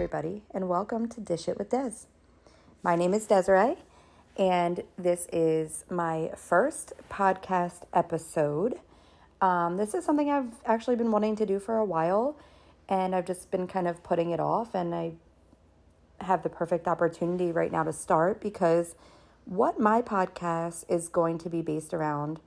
everybody, and welcome to Dish It with Des. My name is Desiree, and this is my first podcast episode. This is something I've actually been wanting to do for a while, and I've just been kind of putting it off, and I have the perfect opportunity right now to start because what my podcast is going to be based around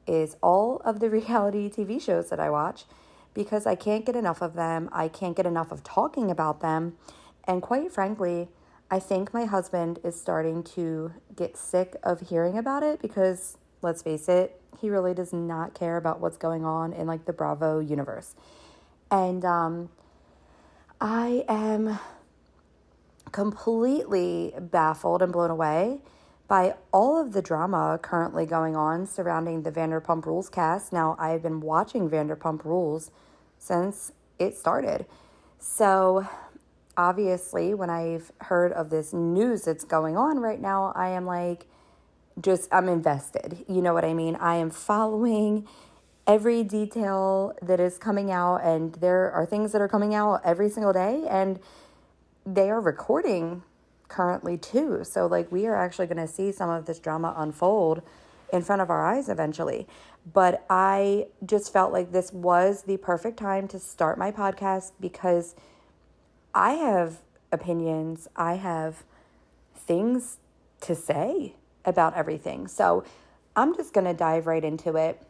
is all of the reality TV shows that I watch, because I can't get enough of them. I can't get enough of talking about them. And quite frankly, I think my husband is starting to get sick of hearing about it because, let's face it, he really does not care about what's going on in like the Bravo universe. And I am completely baffled and blown away by all of the drama currently going on surrounding the Vanderpump Rules cast. Now, I've been watching Vanderpump Rules since it started. So, obviously, when I've heard of this news that's going on right now, I am like, I'm invested. You know what I mean? I am following every detail that is coming out, and there are things that are coming out every single day, and they are recording currently too. So like we are actually going to see some of this drama unfold in front of our eyes eventually. But I just felt like this was the perfect time to start my podcast because I have opinions. I have things to say about everything. So I'm just going to dive right into it.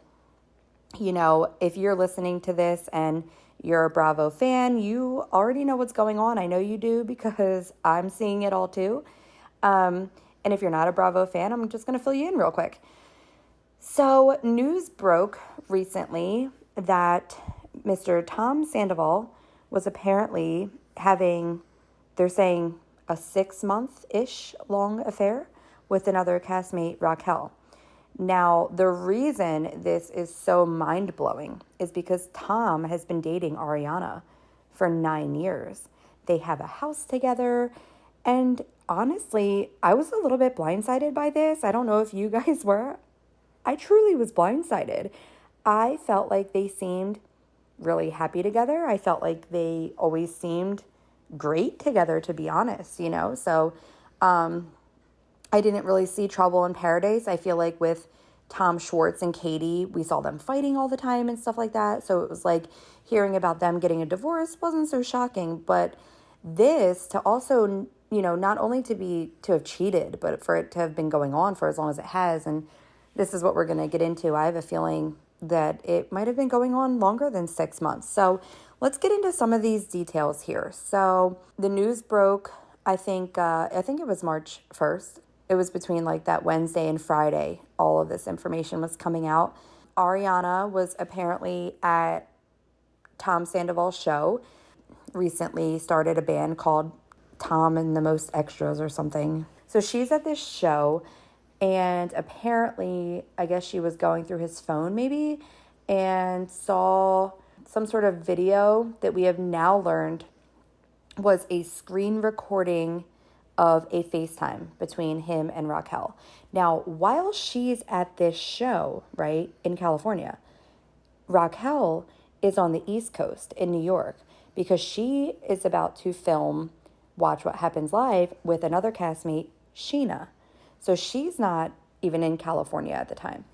You know, if you're listening to this and you're a Bravo fan, you already know what's going on. I know you do because I'm seeing it all too. And if you're not a Bravo fan, I'm just going to fill you in real quick. So news broke recently that Mr. Tom Sandoval was apparently having, they're saying, a 6-month-ish long affair with another castmate, Raquel. Now, the reason this is so mind-blowing is because Tom has been dating Ariana for 9 years. They have a house together, and honestly, I was a little bit blindsided by this. I don't know if you guys were. I truly was blindsided. I felt like they seemed really happy together. I felt like they always seemed great together, to be honest, you know? So, I didn't really see trouble in paradise. I feel like with Tom Schwartz and Katie, we saw them fighting all the time and stuff like that. So it was like hearing about them getting a divorce wasn't so shocking. But this to also, you know, not only to have cheated, but for it to have been going on for as long as it has. And this is what we're going to get into. I have a feeling that it might have been going on longer than 6 months. So let's get into some of these details here. So the news broke, I think it was March 1st. It was between like that Wednesday and Friday. All of this information was coming out. Ariana was apparently at Tom Sandoval's show. Recently started a band called Tom and the Most Extras or something. So she's at this show, and apparently, I guess she was going through his phone maybe and saw some sort of video that we have now learned was a screen recording of a FaceTime between him and Raquel. Now, while she's at this show, right, in California, Raquel is on the East Coast in New York because she is about to film Watch What Happens Live with another castmate, Sheena. So she's not even in California at the time.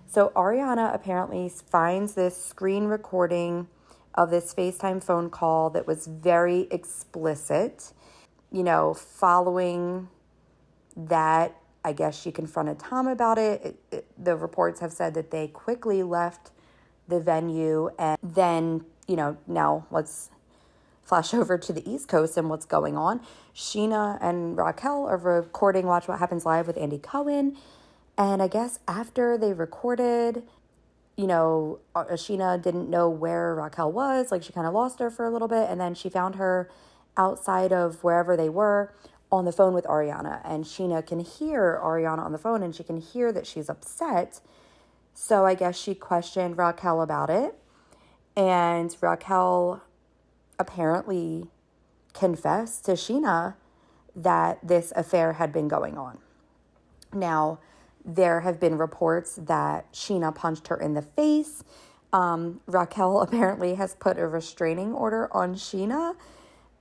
So Ariana apparently finds this screen recording of this FaceTime phone call that was very explicit. You know, following that, I guess she confronted Tom about it. The reports have said that they quickly left the venue. And then, you know, now let's flash over to the East Coast and what's going on. Sheena and Raquel are recording Watch What Happens Live with Andy Cohen. And I guess after they recorded, you know, Sheena didn't know where Raquel was. Like, she kind of lost her for a little bit. And then she found her outside of wherever they were on the phone with Ariana. And Sheena can hear Ariana on the phone, and she can hear that she's upset. So I guess she questioned Raquel about it. And Raquel apparently confessed to Sheena that this affair had been going on. Now, there have been reports that Sheena punched her in the face. Raquel apparently has put a restraining order on Sheena,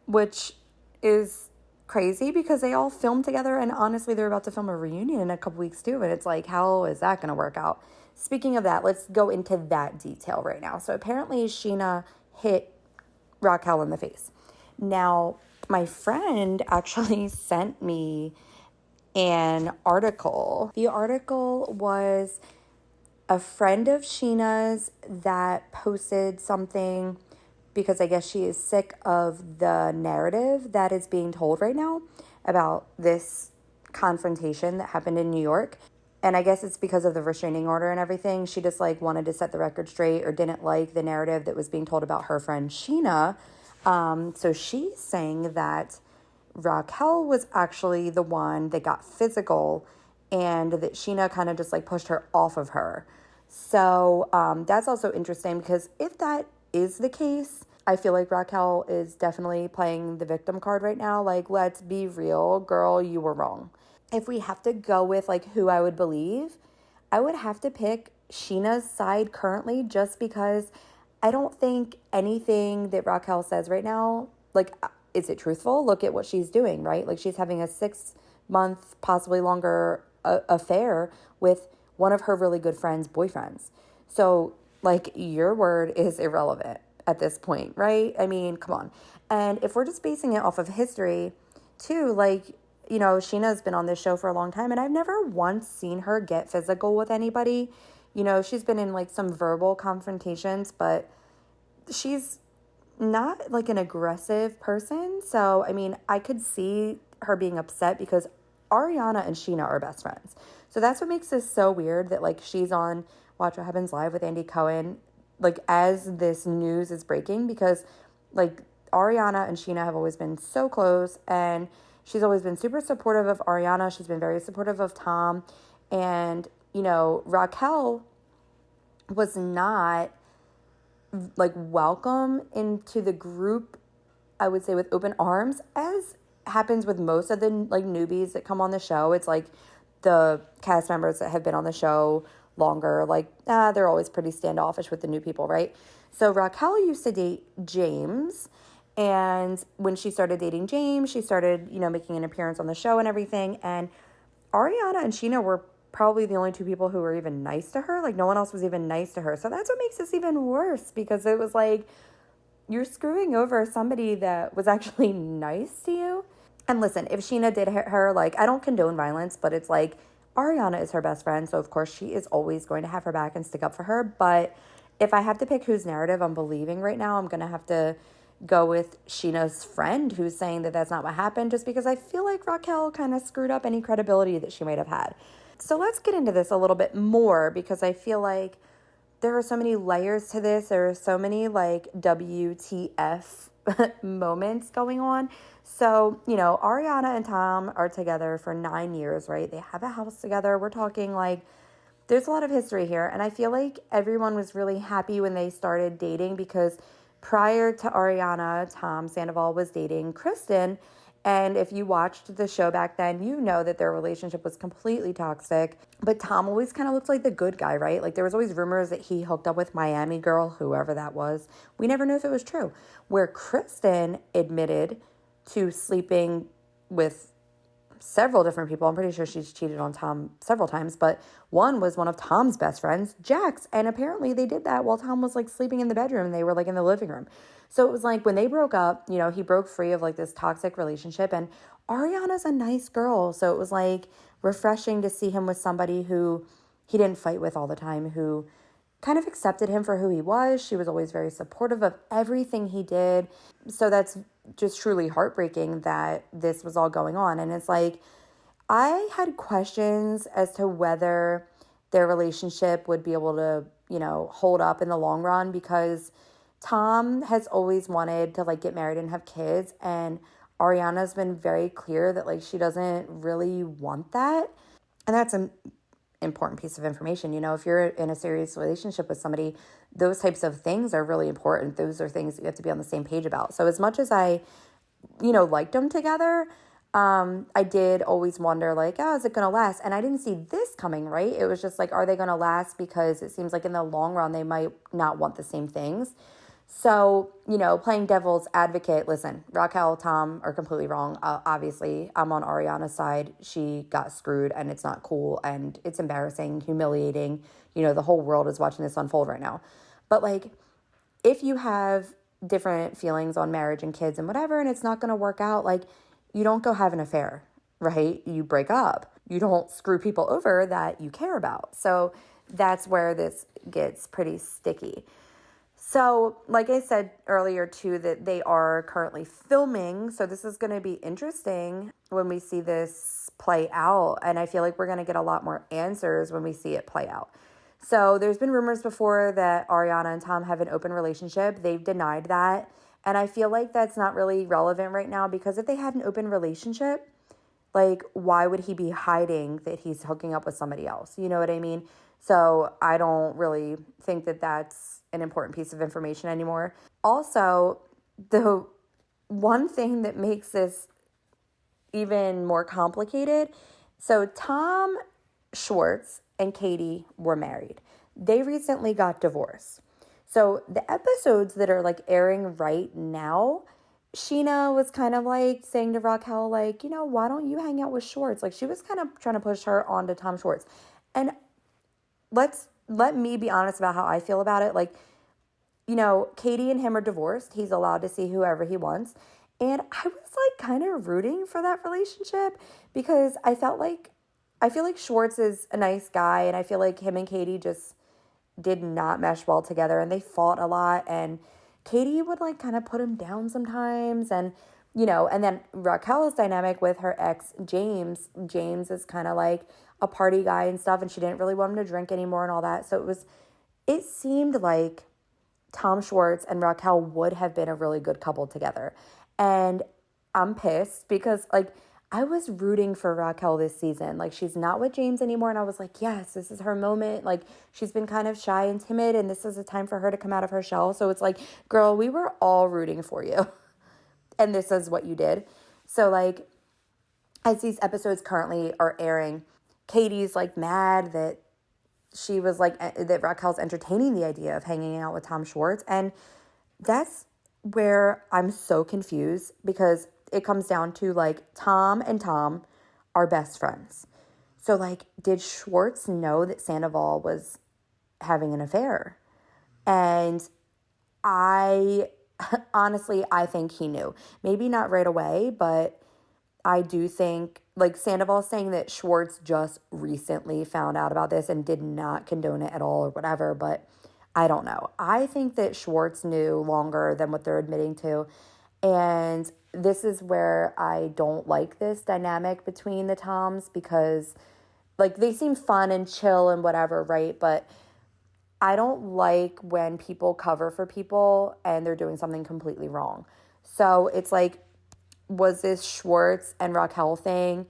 which is crazy because they all filmed together, and honestly, they're about to film a reunion in a couple weeks too, and it's like, how is that going to work out? Speaking of that, let's go into that detail right now. So apparently Sheena hit Raquel in the face. Now, my friend actually sent me an article. The article was a friend of Sheena's that posted something because I guess she is sick of the narrative that is being told right now about this confrontation that happened in New York. And I guess it's because of the restraining order and everything. She just like wanted to set the record straight or didn't like the narrative that was being told about her friend Sheena. So she's saying that Raquel was actually the one that got physical and that Sheena kind of just like pushed her off of her. So that's also interesting because if that is the case, I feel like Raquel is definitely playing the victim card right now. Like, let's be real, girl, you were wrong. If we have to go with like who I would believe, I would have to pick Sheena's side currently just because I don't think anything that Raquel says right now, like, is it truthful? Look at what she's doing, right? Like, she's having a 6-month, possibly longer affair with one of her really good friends' boyfriends. So, like, your word is irrelevant at this point, right? I mean, come on. And if we're just basing it off of history, too, like, you know, Sheena's been on this show for a long time, and I've never once seen her get physical with anybody. You know, she's been in, like, some verbal confrontations, but she's not, like, an aggressive person. So, I mean, I could see her being upset because Ariana and Sheena are best friends. So that's what makes this so weird that, like, she's on Watch What Happens Live with Andy Cohen, like, as this news is breaking because, like, Ariana and Sheena have always been so close, and she's always been super supportive of Ariana. She's been very supportive of Tom. And, you know, Raquel was not, like, welcome into the group, I would say, with open arms, as happens with most of the, like, newbies that come on the show. It's like the cast members that have been on the show longer, like, they're always pretty standoffish with the new people, right? So Raquel used to date James, and when she started dating James, she started, you know, making an appearance on the show and everything, and Ariana and Sheena were probably the only two people who were even nice to her. Like, no one else was even nice to her. So that's what makes this even worse, because it was like, you're screwing over somebody that was actually nice to you. And listen, if Sheena did hit her, like, I don't condone violence, but it's like, Ariana is her best friend, so of course she is always going to have her back and stick up for her. But if I have to pick whose narrative I'm believing right now, I'm going to have to go with Sheena's friend who's saying that that's not what happened, just because I feel like Raquel kind of screwed up any credibility that she might have had. So let's get into this a little bit more, because I feel like there are so many layers to this. There are so many, like, WTF moments going on. So, you know, Ariana and Tom are together for 9 years, right? They have a house together. We're talking, like, there's a lot of history here. And I feel like everyone was really happy when they started dating, because prior to Ariana, Tom Sandoval was dating Kristen. And if you watched the show back then, you know that their relationship was completely toxic. But Tom always kind of looked like the good guy, right? Like, there was always rumors that he hooked up with Miami girl, whoever that was. We never knew if it was true. Where Kristen admitted to sleeping with several different people. I'm pretty sure she's cheated on Tom several times, but one was one of Tom's best friends, Jax. And apparently they did that while Tom was, like, sleeping in the bedroom. They were, like, in the living room. So it was like, when they broke up, you know, he broke free of, like, this toxic relationship, and Ariana's a nice girl. So it was, like, refreshing to see him with somebody who he didn't fight with all the time, who kind of accepted him for who he was. She was always very supportive of everything he did. So that's just truly heartbreaking that this was all going on. And it's like, I had questions as to whether their relationship would be able to, you know, hold up in the long run, because Tom has always wanted to, like, get married and have kids, and Ariana's been very clear that, like, she doesn't really want that. And that's an important piece of information. You know, if you're in a serious relationship with somebody, those types of things are really important. Those are things that you have to be on the same page about. So as much as I, you know, liked them together, I did always wonder, like, oh, is it going to last? And I didn't see this coming, right? It was just like, are they going to last? Because it seems like in the long run, they might not want the same things. So, playing devil's advocate, listen, Raquel, Tom are completely wrong. Obviously, I'm on Ariana's side. She got screwed and it's not cool and it's embarrassing, humiliating. The whole world is watching this unfold right now. But if you have different feelings on marriage and kids and whatever, and it's not going to work out, you don't go have an affair, right? You break up. You don't screw people over that you care about. So that's where this gets pretty sticky. So, like I said earlier, too, that they are currently filming. So this is going to be interesting when we see this play out. And I feel like we're going to get a lot more answers when we see it play out. So there's been rumors before that Ariana and Tom have an open relationship. They've denied that. And I feel like that's not really relevant right now because if they had an open relationship, why would he be hiding that he's hooking up with somebody else? You know what I mean? So I don't really think that that's an important piece of information anymore. Also, the one thing that makes this even more complicated, so Tom Schwartz and Katie were married. They recently got divorced. So the episodes that are airing right now, Sheena was kind of saying to Raquel, why don't you hang out with Schwartz? She was kind of trying to push her onto Tom Schwartz. And let me be honest about how I feel about it. Katie and him are divorced. He's allowed to see whoever he wants. And I was kind of rooting for that relationship because I feel like Schwartz is a nice guy. And I feel like him and Katie just did not mesh well together and they fought a lot. And Katie would kind of put him down sometimes. And, and then Raquel's dynamic with her ex, James. James is kind of a party guy and stuff. And she didn't really want him to drink anymore and all that. So it seemed like Tom Schwartz and Raquel would have been a really good couple together. And I'm pissed because I was rooting for Raquel this season. She's not with James anymore. And I was yes, this is her moment. She's been kind of shy and timid and this is a time for her to come out of her shell. So it's girl, we were all rooting for you. And this is what you did. So as these episodes currently are airing, Katie's mad that she was that Raquel's entertaining the idea of hanging out with Tom Schwartz. And that's where I'm so confused because it comes down to Tom and Tom are best friends. So did Schwartz know that Sandoval was having an affair? And I honestly think he knew. Maybe not right away, but I do think Sandoval's saying that Schwartz just recently found out about this and did not condone it at all or whatever, but I don't know. I think that Schwartz knew longer than what they're admitting to. And this is where I don't like this dynamic between the Toms because they seem fun and chill and whatever, right? But I don't like when people cover for people and they're doing something completely wrong. So it's was this Schwartz and Raquel thing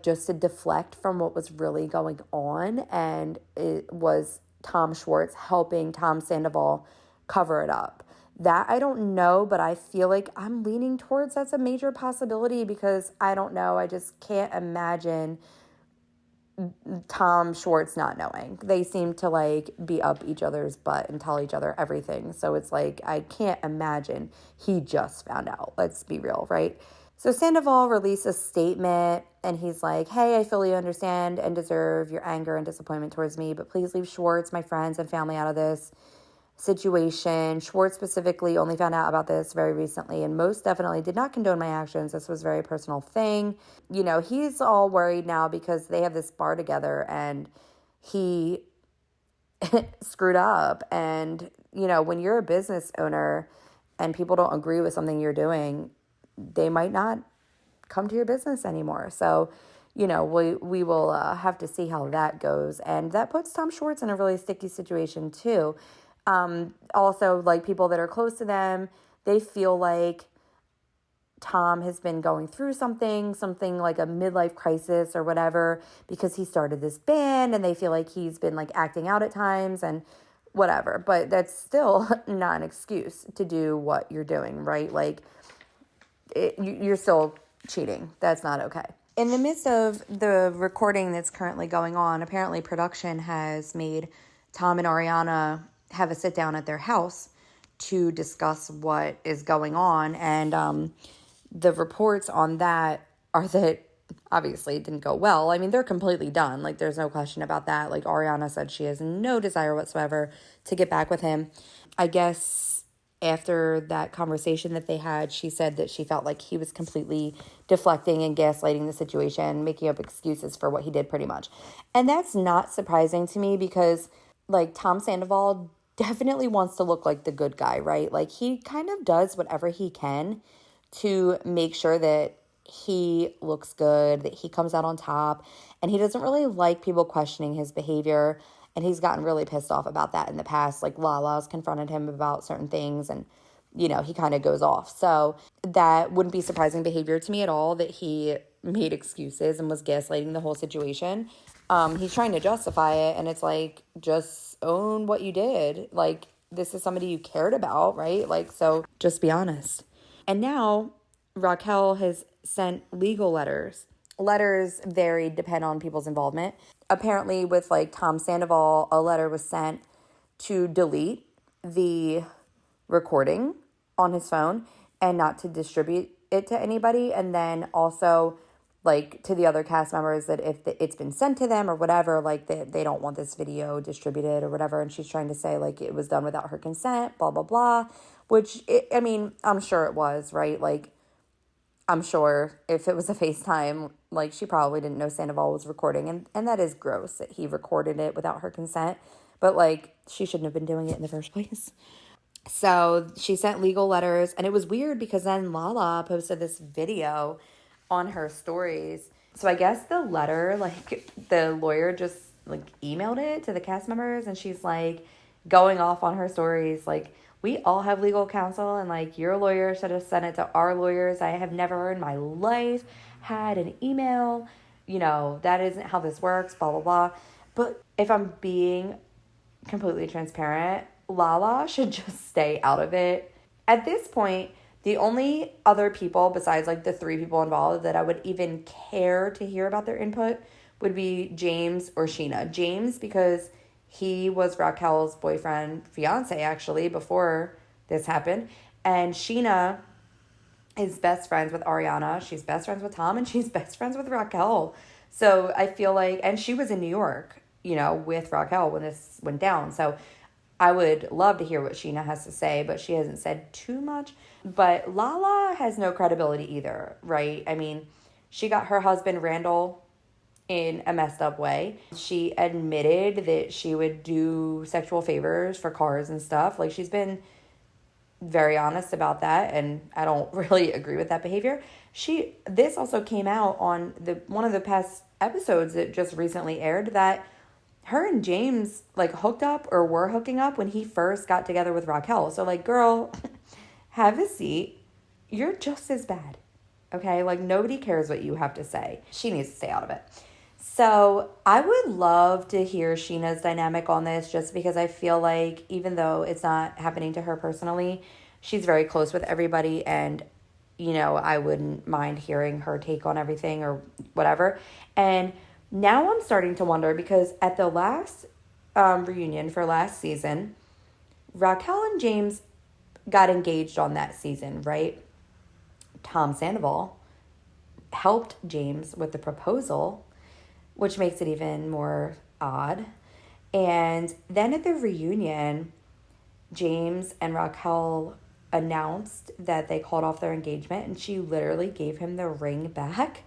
just to deflect from what was really going on? And it was Tom Schwartz helping Tom Sandoval cover it up. That I don't know, but I feel I'm leaning towards that's a major possibility because I don't know. I just can't imagine Tom Schwartz not knowing. They seem to be up each other's butt and tell each other everything. So it's I can't imagine he just found out. Let's be real, right? So Sandoval released a statement and he's hey, I fully understand and deserve your anger and disappointment towards me, but please leave Schwartz, my friends, and family out of this situation. Schwartz specifically only found out about this very recently and most definitely did not condone my actions. This was a very personal thing. He's all worried now because they have this bar together and he screwed up. And, when you're a business owner and people don't agree with something you're doing, they might not come to your business anymore. So, we will have to see how that goes. And that puts Tom Schwartz in a really sticky situation too. Also, people that are close to them, they feel Tom has been going through something like a midlife crisis or whatever because he started this band and they feel he's been acting out at times and whatever. But that's still not an excuse to do what you're doing, right? You're still cheating. That's not okay. In the midst of the recording that's currently going on, apparently production has made Tom and Ariana have a sit down at their house to discuss what is going on. And the reports on that are that obviously it didn't go well. I mean, they're completely done. Like, there's no question about that. Like, Ariana said she has no desire whatsoever to get back with him. I guess after that conversation that they had, she said that she felt like he was completely deflecting and gaslighting the situation, making up excuses for what he did pretty much. And that's not surprising to me because, like, Tom Sandoval definitely wants to look like the good guy, right? Like, he kind of does whatever he can to make sure that he looks good, that he comes out on top, and he doesn't really like people questioning his behavior, and he's gotten really pissed off about that in the past. Like, Lala's confronted him about certain things, and, you know, he kind of goes off. So that wouldn't be surprising behavior to me at all, that he made excuses and was gaslighting the whole situation. He's trying to justify it, and it's like, just own what you did. Like, this is somebody you cared about, right? Like, so just be honest. And now Raquel has sent legal letters. Letters vary, depend on people's involvement. Apparently with like Tom Sandoval, a letter was sent to delete the recording on his phone and not to distribute it to anybody. And then also like to the other cast members that if it's been sent to them or whatever, like they don't want this video distributed or whatever. And she's trying to say like it was done without her consent, blah, blah, blah, which I mean, I'm sure it was, right? Like, I'm sure if it was a FaceTime, like she probably didn't know Sandoval was recording. And that is gross that he recorded it without her consent. But like she shouldn't have been doing it in the first place. So she sent legal letters. And it was weird because then Lala posted this video on her stories. So I guess the letter, like the lawyer just like emailed it to the cast members. And she's like going off on her stories like, we all have legal counsel and like your lawyer should have sent it to our lawyers. I have never in my life had an email. You know, that isn't how this works, blah, blah, blah. But if I'm being completely transparent, Lala should just stay out of it. At this point, the only other people besides like the 3 people involved that I would even care to hear about their input would be James or Sheena. James, because he was Raquel's boyfriend, fiance, actually, before this happened. And Sheena is best friends with Ariana. She's best friends with Tom, and she's best friends with Raquel. So I feel like, and she was in New York, you know, with Raquel when this went down. So I would love to hear what Sheena has to say, but she hasn't said too much. But Lala has no credibility either, right? I mean, she got her husband, Randall, in a messed up way. She admitted that she would do sexual favors for cars and stuff. Like, she's been very honest about that, and I don't really agree with that behavior. This also came out on one of the past episodes that just recently aired, that her and James like hooked up or were hooking up when he first got together with Raquel. So like, girl, have a seat. You're just as bad. Okay? Like, nobody cares what you have to say. She needs to stay out of it. So I would love to hear Sheena's dynamic on this, just because I feel like even though it's not happening to her personally, she's very close with everybody, and, you know, I wouldn't mind hearing her take on everything or whatever. And now I'm starting to wonder, because at the last reunion for last season, Raquel and James got engaged on that season, right? Tom Sandoval helped James with the proposal, which makes it even more odd. And then at the reunion, James and Raquel announced that they called off their engagement, and she literally gave him the ring back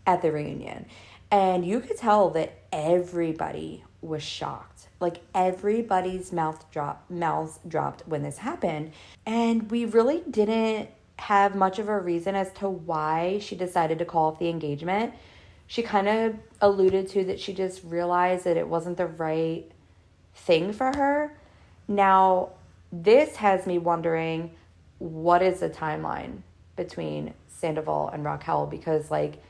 at the reunion. And you could tell that everybody was shocked. Like, everybody's mouths dropped when this happened. And we really didn't have much of a reason as to why she decided to call off the engagement. She kind of alluded to that she just realized that it wasn't the right thing for her. Now, this has me wondering, what is the timeline between Sandoval and Raquel? Because, like,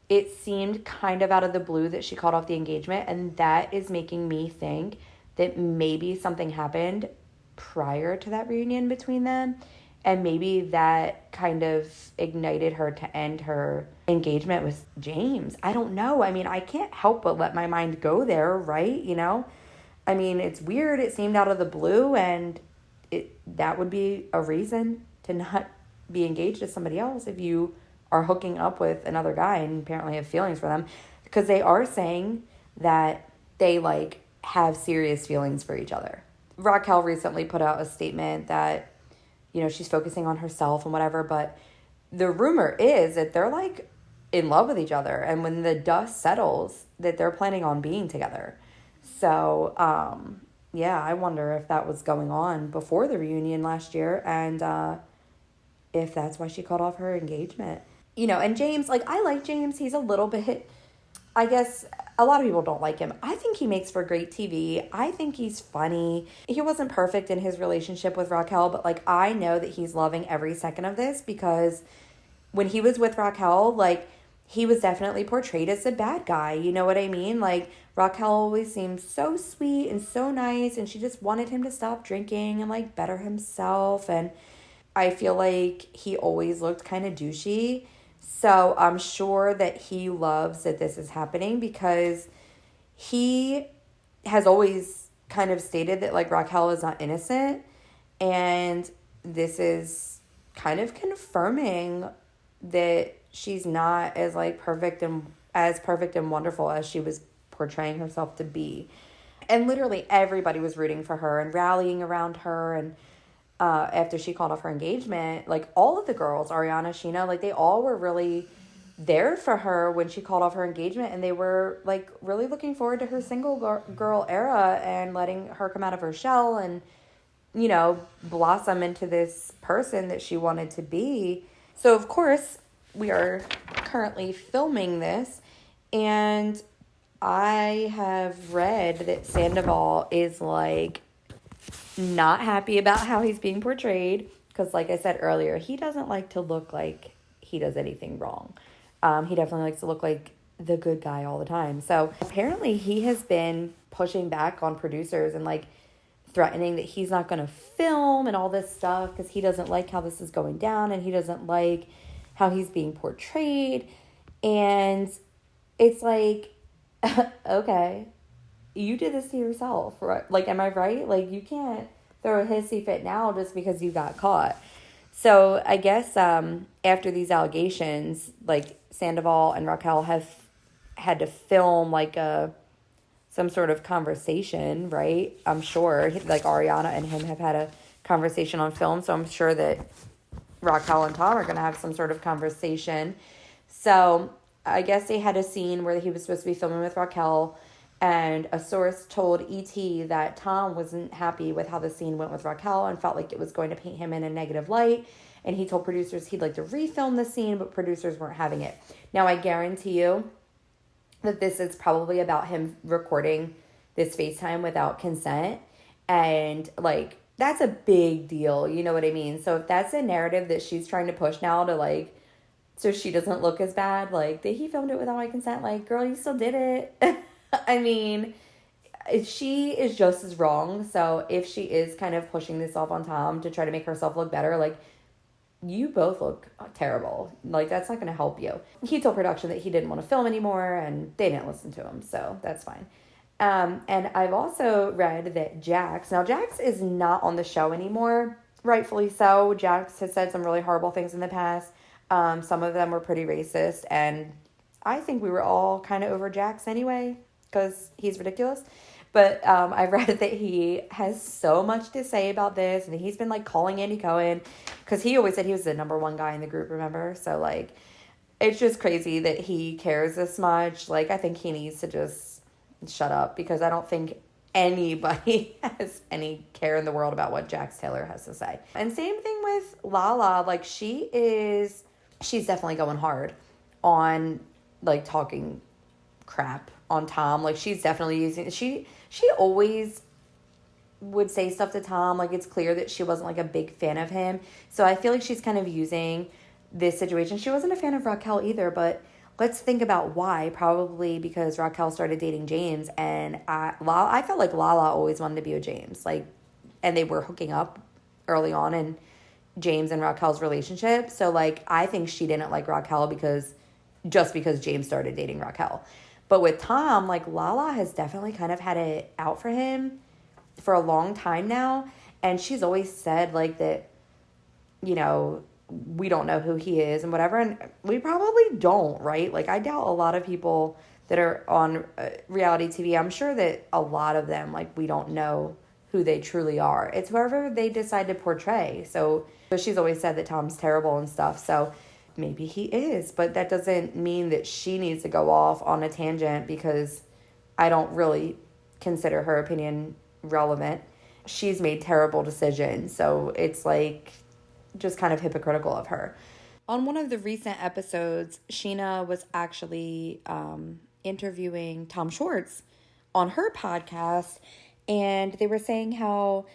it seemed kind of out of the blue that she called off the engagement, and that is making me think that maybe something happened prior to that reunion between them. And maybe that kind of ignited her to end her engagement with James. I don't know. I mean, I can't help but let my mind go there, right? You know? I mean, it's weird. It seemed out of the blue, and that would be a reason to not be engaged to somebody else if you are hooking up with another guy and apparently have feelings for them, because they are saying that they like have serious feelings for each other. Raquel recently put out a statement that, you know, she's focusing on herself and whatever, but the rumor is that they're like in love with each other, and when the dust settles that they're planning on being together. So yeah, I wonder if that was going on before the reunion last year, and if that's why she called off her engagement. You know, and James, like, I like James. He's a little bit, I guess, a lot of people don't like him. I think he makes for great TV. I think he's funny. He wasn't perfect in his relationship with Raquel, but, like, I know that he's loving every second of this, because when he was with Raquel, like, he was definitely portrayed as a bad guy. You know what I mean? Like, Raquel always seemed so sweet and so nice, and she just wanted him to stop drinking and, like, better himself. And I feel like he always looked kind of douchey. So I'm sure that he loves that this is happening, because he has always kind of stated that, like, Raquel is not innocent. And this is kind of confirming that she's not as, like, perfect and wonderful as she was portraying herself to be. And literally everybody was rooting for her and rallying around her. And after she called off her engagement, like, all of the girls, Ariana, Sheena, like, they all were really there for her when she called off her engagement, and they were, like, really looking forward to her single girl era and letting her come out of her shell and, you know, blossom into this person that she wanted to be. So, of course, we are currently filming this, and I have read that Sandoval is, like, not happy about how he's being portrayed, because, like I said earlier, he doesn't like to look like he does anything wrong. He definitely likes to look like the good guy all the time. So apparently he has been pushing back on producers and, like, threatening that he's not going to film and all this stuff because he doesn't like how this is going down, and he doesn't like how he's being portrayed. And it's like, okay, you did this to yourself, right? Like, am I right? Like, you can't throw a hissy fit now just because you got caught. So I guess after these allegations, like, Sandoval and Raquel have had to film, like, some sort of conversation, right? I'm sure, like, Ariana and him have had a conversation on film, so I'm sure that Raquel and Tom are going to have some sort of conversation. So I guess they had a scene where he was supposed to be filming with Raquel, and a source told ET that Tom wasn't happy with how the scene went with Raquel and felt like it was going to paint him in a negative light. And he told producers he'd like to refilm the scene, but producers weren't having it. Now, I guarantee you that this is probably about him recording this FaceTime without consent. And, like, that's a big deal. You know what I mean? So if that's a narrative that she's trying to push now to, like, so she doesn't look as bad, like, that he filmed it without my consent, like, girl, you still did it. I mean, she is just as wrong. So if she is kind of pushing this off on Tom to try to make herself look better, like, you both look terrible. Like, that's not going to help you. He told production that he didn't want to film anymore, and they didn't listen to him, so that's fine. And I've also read that Jax is not on the show anymore, rightfully so. Jax has said some really horrible things in the past. Some of them were pretty racist, and I think we were all kind of over Jax anyway, because he's ridiculous. But I read that he has so much to say about this, and he's been, like, calling Andy Cohen, because he always said he was the number one guy in the group, remember? So, like, it's just crazy that he cares this much. Like, I think he needs to just shut up, because I don't think anybody has any care in the world about what Jax Taylor has to say. And same thing with Lala. Like, she's definitely going hard on, like, talking crap on Tom. Like, she's definitely using, she always would say stuff to Tom. Like, it's clear that she wasn't, like, a big fan of him. So I feel like she's kind of using this situation. She wasn't a fan of Raquel either, but let's think about why. Probably because Raquel started dating James, and I felt like Lala always wanted to be with James. Like, and they were hooking up early on in James and Raquel's relationship. So, like, I think she didn't like Raquel because James started dating Raquel. But with Tom, like, Lala has definitely kind of had it out for him for a long time now. And she's always said, like, that, you know, we don't know who he is and whatever. And we probably don't, right? Like, I doubt a lot of people that are on reality TV, I'm sure that a lot of them, like, we don't know who they truly are. It's whoever they decide to portray. So she's always said that Tom's terrible and stuff. So maybe he is, but that doesn't mean that she needs to go off on a tangent, because I don't really consider her opinion relevant. She's made terrible decisions. So it's like just kind of hypocritical of her. On one of the recent episodes, Sheena was actually interviewing Tom Schwartz on her podcast, and they were saying how,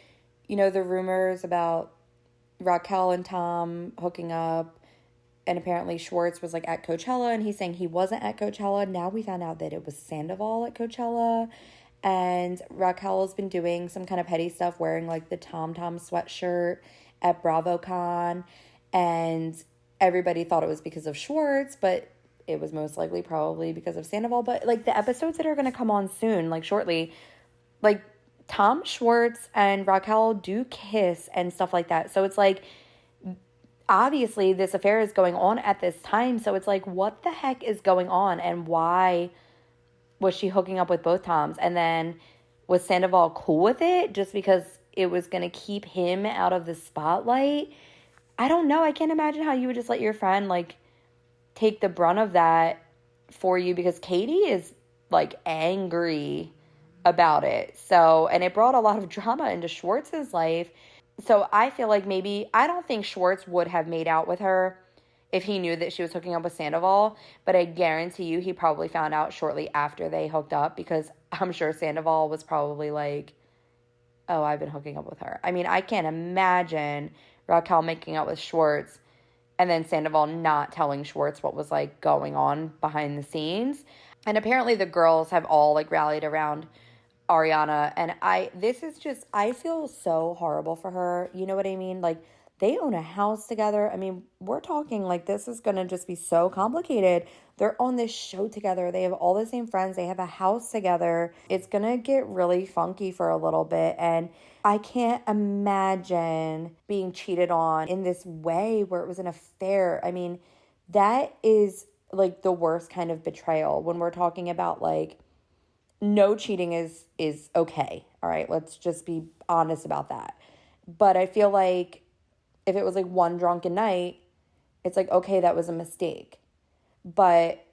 you know, the rumors about Raquel and Tom hooking up, and apparently Schwartz was like at Coachella, and he's saying he wasn't at Coachella. Now we found out that it was Sandoval at Coachella, and Raquel has been doing some kind of petty stuff, wearing like the Tom Tom sweatshirt at BravoCon, and everybody thought it was because of Schwartz, but it was most likely probably because of Sandoval. But like the episodes that are going to come on soon, like shortly, like Tom Schwartz and Raquel do kiss and stuff like that. So it's like, obviously this affair is going on at this time. So it's like, what the heck is going on, and why was she hooking up with both Toms? And then was Sandoval cool with it just because it was going to keep him out of the spotlight? I don't know. I can't imagine how you would just let your friend like take the brunt of that for you, because Katie is like angry about it. So, and it brought a lot of drama into Schwartz's life. So I feel like maybe, I don't think Schwartz would have made out with her if he knew that she was hooking up with Sandoval, but I guarantee you he probably found out shortly after they hooked up, because I'm sure Sandoval was probably like, oh, I've been hooking up with her. I mean, I can't imagine Raquel making out with Schwartz and then Sandoval not telling Schwartz what was like going on behind the scenes. And apparently the girls have all like rallied around Ariana, and I feel so horrible for her. You know what I mean? Like, they own a house together. I mean, we're talking like this is going to just be so complicated. They're on this show together. They have all the same friends. They have a house together. It's going to get really funky for a little bit. And I can't imagine being cheated on in this way where it was an affair. I mean, that is like the worst kind of betrayal when we're talking about like, no cheating is okay. All right, let's just be honest about that. But I feel like if it was like one drunken night, it's like, okay, that was a mistake. But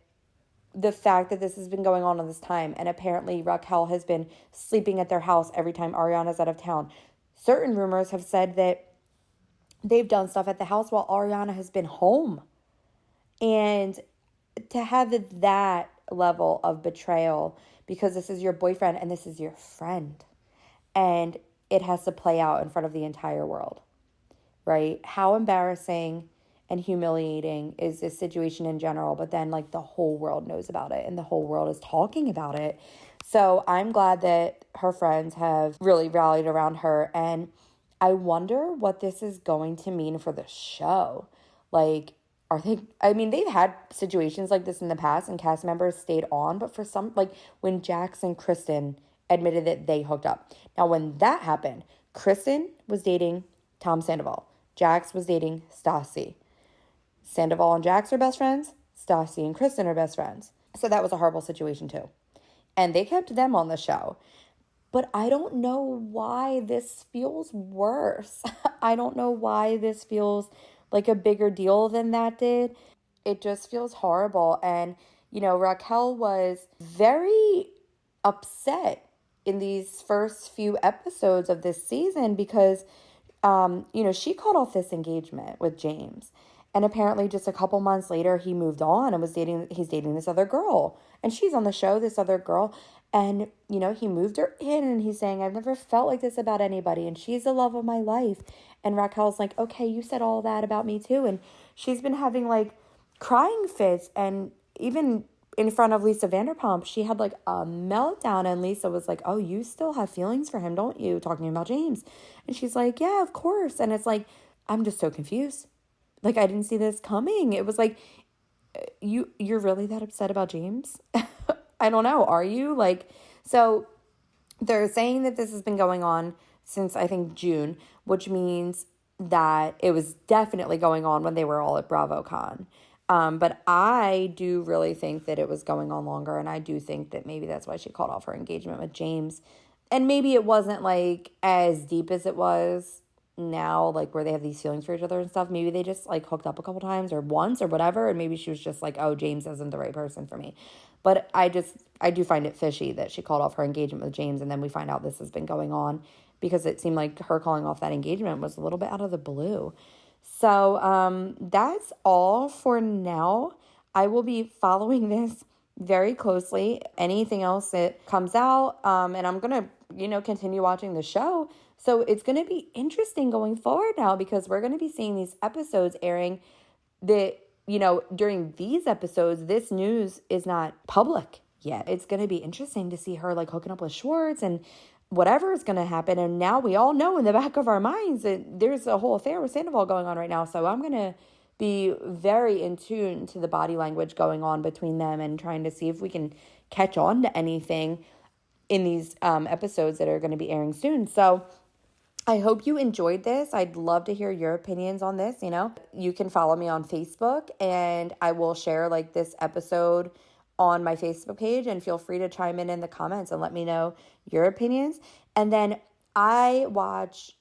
the fact that this has been going on all this time, and apparently Raquel has been sleeping at their house every time Ariana's out of town. Certain rumors have said that they've done stuff at the house while Ariana has been home. And to have that level of betrayal, because this is your boyfriend and this is your friend, and it has to play out in front of the entire world, right? How embarrassing and humiliating is this situation in general, but then like the whole world knows about it and the whole world is talking about it. So I'm glad that her friends have really rallied around her, and I wonder what this is going to mean for the show. Like, they've had situations like this in the past and cast members stayed on, but for some, like when Jax and Kristen admitted that they hooked up. Now, when that happened, Kristen was dating Tom Sandoval. Jax was dating Stassi. Sandoval and Jax are best friends. Stassi and Kristen are best friends. So that was a horrible situation too. And they kept them on the show. But I don't know why this feels worse. I don't know why this feels like a bigger deal than that did. It just feels horrible. And, you know, Raquel was very upset in these first few episodes of this season because, she called off this engagement with James. And apparently just a couple months later, he moved on and he's dating this other girl. And she's on the show, this other girl. And, he moved her in and he's saying, I've never felt like this about anybody. And she's the love of my life. And Raquel's like, okay, you said all that about me too. And she's been having like crying fits. And even in front of Lisa Vanderpump, she had like a meltdown. And Lisa was like, oh, you still have feelings for him, don't you? Talking about James. And she's like, yeah, of course. And it's like, I'm just so confused. Like, I didn't see this coming. It was like, you're really that upset about James? I don't know. Are you? Like, so they're saying that this has been going on since I think June, which means that it was definitely going on when they were all at BravoCon. But I do really think that it was going on longer, and I do think that maybe that's why she called off her engagement with James. And maybe it wasn't like as deep as it was now, like where they have these feelings for each other and stuff. Maybe they just like hooked up a couple times or once or whatever, and maybe she was just like, oh, James isn't the right person for me. But I do find it fishy that she called off her engagement with James, and then we find out this has been going on, because it seemed like her calling off that engagement was a little bit out of the blue. So that's all for now. I will be following this very closely. Anything else that comes out, and I'm going to, continue watching the show. So it's going to be interesting going forward now, because we're going to be seeing these episodes airing that, during these episodes, this news is not public yet. It's going to be interesting to see her like hooking up with Schwartz and whatever is going to happen. And now we all know in the back of our minds that there's a whole affair with Sandoval going on right now. So I'm going to be very in tune to the body language going on between them, and trying to see if we can catch on to anything in these episodes that are going to be airing soon. So I hope you enjoyed this. I'd love to hear your opinions on this. You can follow me on Facebook, and I will share like this episode on my Facebook page, and feel free to chime in the comments and let me know your opinions. And then I watch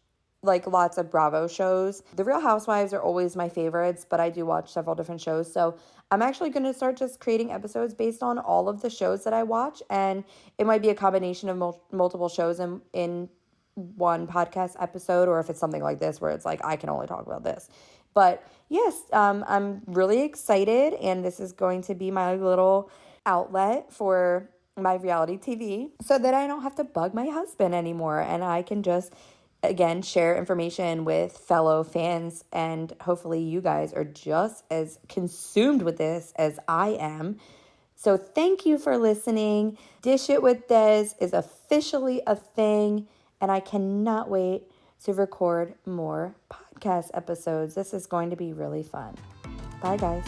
like lots of Bravo shows. The Real Housewives are always my favorites, but I do watch several different shows. So I'm actually going to start just creating episodes based on all of the shows that I watch, and it might be a combination of multiple shows in one podcast episode, or if it's something like this where it's like I can only talk about this. But yes, I'm really excited, and this is going to be my little outlet for my reality TV, so that I don't have to bug my husband anymore, and I can just, again, share information with fellow fans, and hopefully you guys are just as consumed with this as I am. So thank you for listening. Dish It with Des is officially a thing, and I cannot wait to record more podcast episodes. This is going to be really fun. Bye, guys.